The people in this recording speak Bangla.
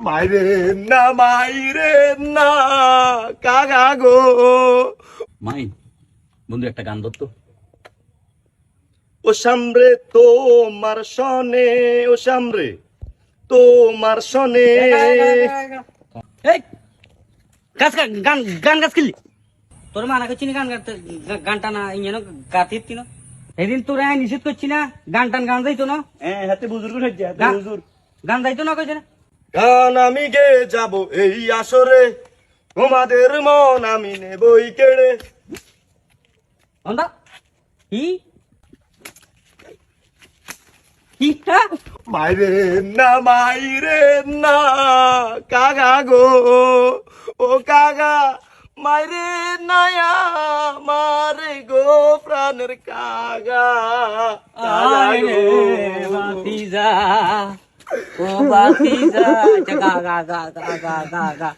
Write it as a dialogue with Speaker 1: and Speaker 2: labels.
Speaker 1: মাইরে মাইরে না কাকা গো।
Speaker 2: মাই বন্ধু একটা গান ধরতো।
Speaker 1: ও সামরে তোমার সনে, ও সামরে তোমার সনে।
Speaker 2: এই গাছ গান গান গাছ কিনলি তোর মানা করছি না গান গাইতে, গানটা না ইয়ে গাতে না সেদিন তোরা নিষেধ করছি না গান টান গান যাইতো না।
Speaker 1: হ্যাঁ হাতে বুজুর্গ হচ্ছে, হাতে বুজুর্গ
Speaker 2: গান যাইতো না কইছে না।
Speaker 1: গান আমি গে যাব এই আসরে, তোমাদের মন আমি নেবই কেড়ে।
Speaker 2: অন্ধা কি কিটা
Speaker 1: মাইরে না কাকা গো, ও কাকা মাইরে নায়া মারে গো প্রাণের কাকা।
Speaker 2: আয় রে বাতিজা ও বাতিজা গা গা গা গা গা গা